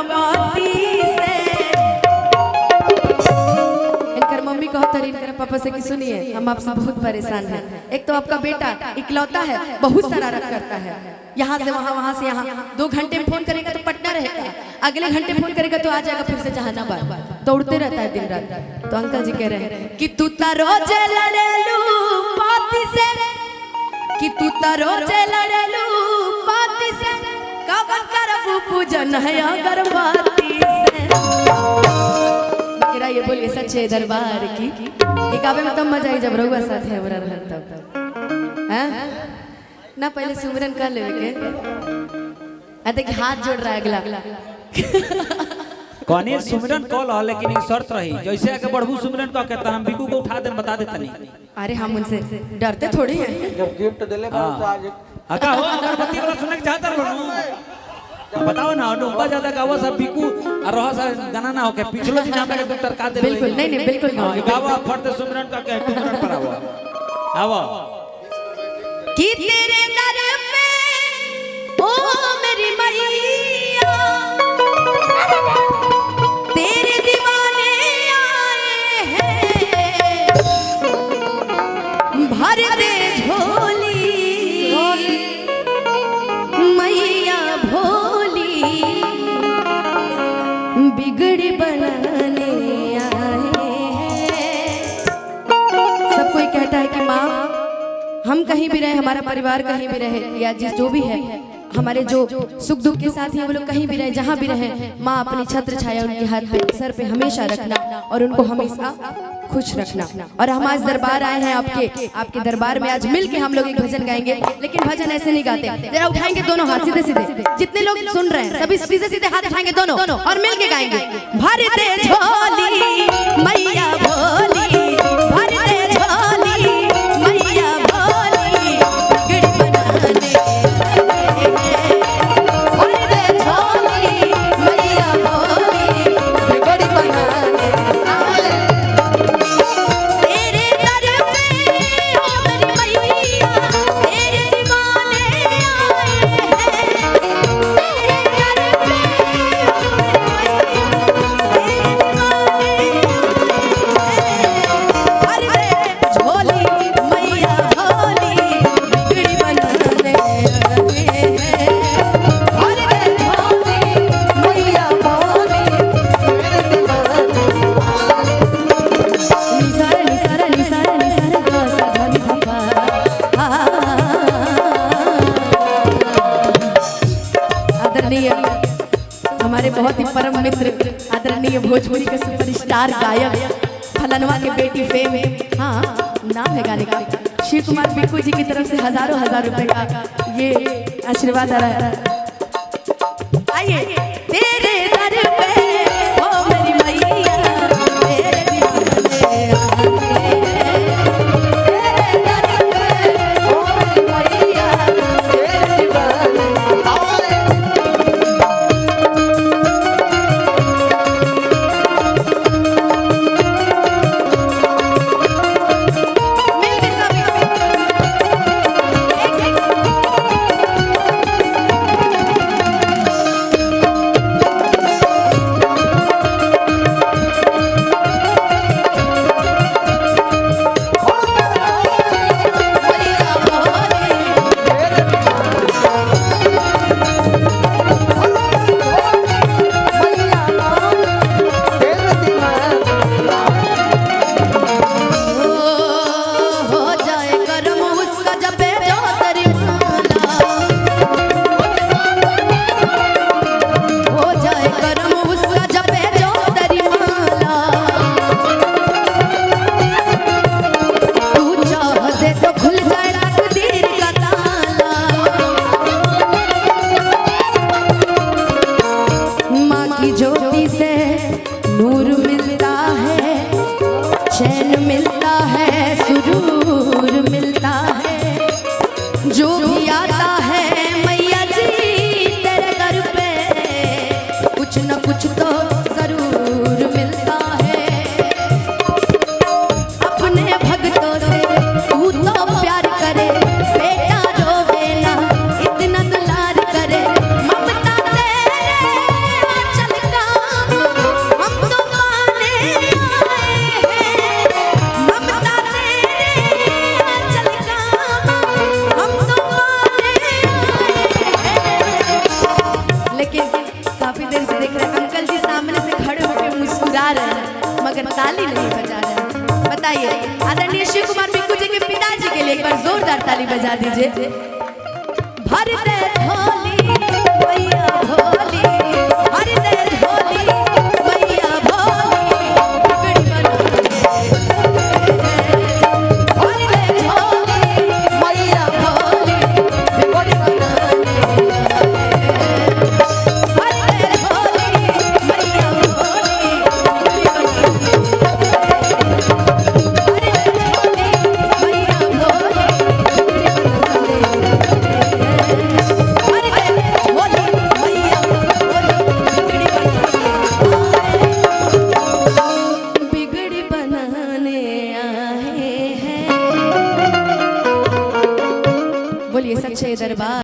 मोती से। इनकर मम्मी कहता है इनकर पापा से कि सुनिए हम आपसे बहुत परेशान हैं। एक तो आपका बेटा इकलौता है, बहुत शरारत करता है, यहाँ से वहाँ वहाँ से यहाँ। 2 घंटे में फोन करेगा तो पटना रहेगा, अगले घंटे फोन करेगा तो आ जाएगा फिर से जहानाबाद, दौड़ते रहता है दिन रात। तो अंकल जी कह रहे हैं कि तू रोज लड़ेलू पाती से, कि तू रोज लड़ेलू पाती से, कवन करबू पूजन है अगरबत्ती से। मेरा ये बोलिए सच्चे दरबार की। ये गावे में तब मजा आई जब रउआ साथ है हमरा रहन तब। हैं ना पहले सुमरन कर लेवे के। देखिए हाथ जोड़ रहा है अगला। कौने सुमरन कॉल है लेकिन एक शर्त रही, जैसे आगे बढ़बू सुमरन का कहता हम बिकू को उठा दे बता देता नहीं। अरे हम उनसे डरते थोड़ी हैं। जब गिफ्ट देले तो आज अका हो अगरबत्ती वाला सुनने के चाहता रहू। बताओ ना उनका ज्यादा गावा सब बिकू और रहा सा गाना ना होके पिछलो दिन हमरा के डॉक्टर का दे। बिल्कुल नहीं नहीं बिल्कुल गावा फट सुमरन का कह सुमरन पर आओ आओ कि तेरे दर पे ओ मेरी मैया तेरे दीवाने आए हैं, भर दे झोली मैया भोली, बिगड़ी बनाने आए हैं। सब कोई कहता है कि माँ हम कहीं भी रहे, हमारा परिवार कहीं भी रहे, या जिस जो भी है हमारे जो सुख दुख के साथ हैं वो लोग कहीं भी रहे, जहाँ भी रहे, माँ अपनी छत्र छाया उनके हाथ पे सर पे हमेशा रखना और उनको हमेशा खुश रखना। और हम आज दरबार आए हैं आपके दरबार में। आज मिल के हम लोग एक भजन गाएंगे, लेकिन भजन ऐसे नहीं गाते। जरा उठाएंगे दोनों हाथ सीधे सीधे, जितने लोग सुन रहे हैं सभी सीधे सीधे हाथ उठाएंगे दोनों और मिल के गाएंगे। भर दे झोली मैया भोली, भर दे झोली मैया भोली, बिगड़ी बनाने हमारे बहुत ही परम मित्र आदरणीय भोजपुरी के सुपरस्टार गायक फलनवा के बेटी फेम, हाँ नाम है गाने का, शिव कुमार बिक्कू जी की तरफ से हजारों रुपए का ये आशीर्वाद आ रहा है। आइए तेरे दर पे ओ मेरी मैया तेरे दीवाने शिव कुमार बिक्कू जी के पिताजी के लिए एक बार जोरदार ताली बजा दीजिए। भर दे झोली मैया भोली, भर दे झोली मैया भोली, बिगड़ी बना के। भर दे झोली मैया भोली, बिगड़ी बना के। भर दे झोली मैया भोली, बिगड़ी बना बिगड़ी बनाने आए हैं। बोलिए सच्चे दरबार।